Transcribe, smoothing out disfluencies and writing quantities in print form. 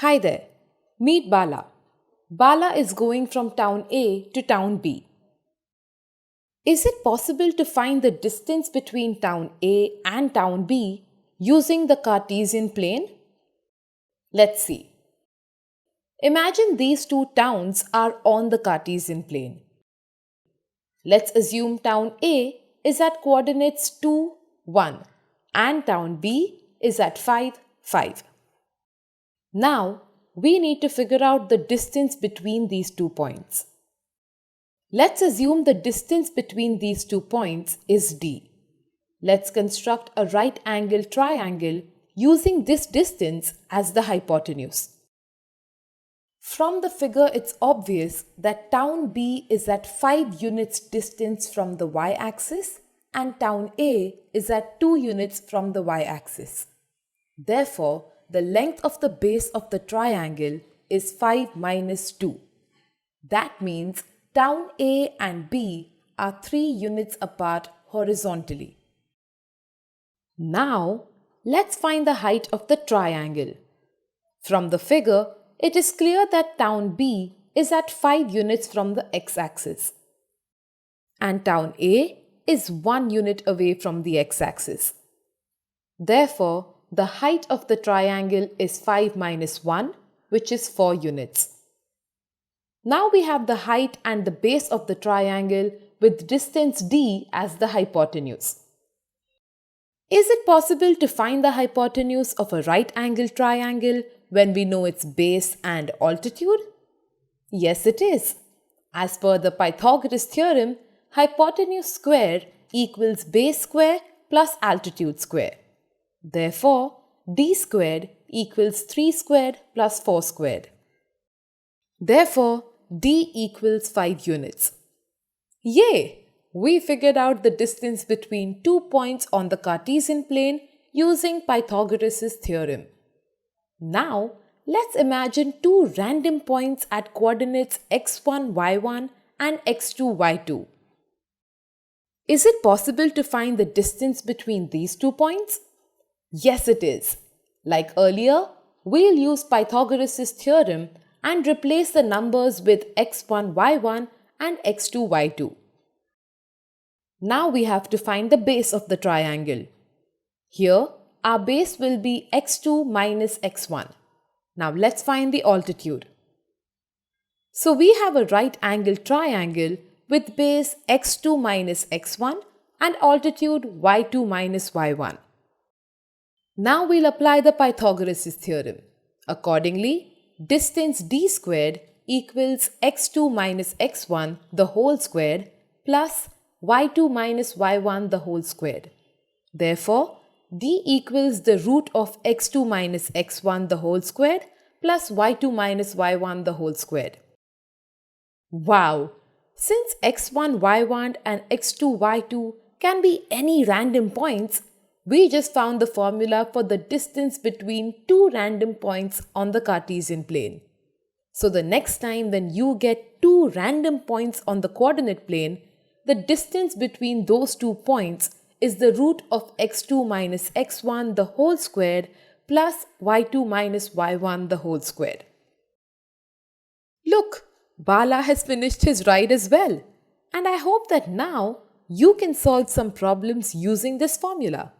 Hi there, meet Bala. Bala is going from town A to town B. Is it possible to find the distance between town A and town B using the Cartesian plane? Let's see. Imagine these two towns are on the Cartesian plane. Let's assume town A is at coordinates 2, 1 and town B is at 5, 5. Now, we need to figure out the distance between these 2 points. Let's assume the distance between these 2 points is d. Let's construct a right-angled triangle using this distance as the hypotenuse. From the figure, it's obvious that town B is at 5 units distance from the y-axis and town A is at 2 units from the y-axis. Therefore, the length of the base of the triangle is 5 minus 2. That means town A and B are 3 units apart horizontally. Now, let's find the height of the triangle. From the figure, it is clear that town B is at 5 units from the x-axis and town A is 1 unit away from the x-axis. Therefore, the height of the triangle is 5 minus 1, which is 4 units. Now we have the height and the base of the triangle with distance d as the hypotenuse. Is it possible to find the hypotenuse of a right-angled triangle when we know its base and altitude? Yes, it is. As per the Pythagoras theorem, hypotenuse squared equals base square plus altitude square. Therefore, d squared equals 3 squared plus 4 squared. Therefore, d equals 5 units. Yay! We figured out the distance between 2 points on the Cartesian plane using Pythagoras' theorem. Now, let's imagine 2 random points at coordinates x1, y1 and x2, y2. Is it possible to find the distance between these 2 points? Yes, it is. Like earlier, we'll use Pythagoras' theorem and replace the numbers with x1, y1 and x2, y2. Now we have to find the base of the triangle. Here, our base will be x2 minus x1. Now let's find the altitude. So we have a right-angled triangle with base x2 minus x1 and altitude y2 minus y1. Now we'll apply the Pythagoras' theorem. Accordingly, distance d squared equals x2 minus x1 the whole squared plus y2 minus y1 the whole squared. Therefore, d equals the root of x2 minus x1 the whole squared plus y2 minus y1 the whole squared. Wow! Since x1, y1 and x2, y2 can be any random points, we just found the formula for the distance between 2 random points on the Cartesian plane. So the next time when you get 2 random points on the coordinate plane, the distance between those 2 points is the root of x2 minus x1 the whole squared plus y2 minus y1 the whole squared. Look, Bala has finished his ride as well. And I hope that now you can solve some problems using this formula.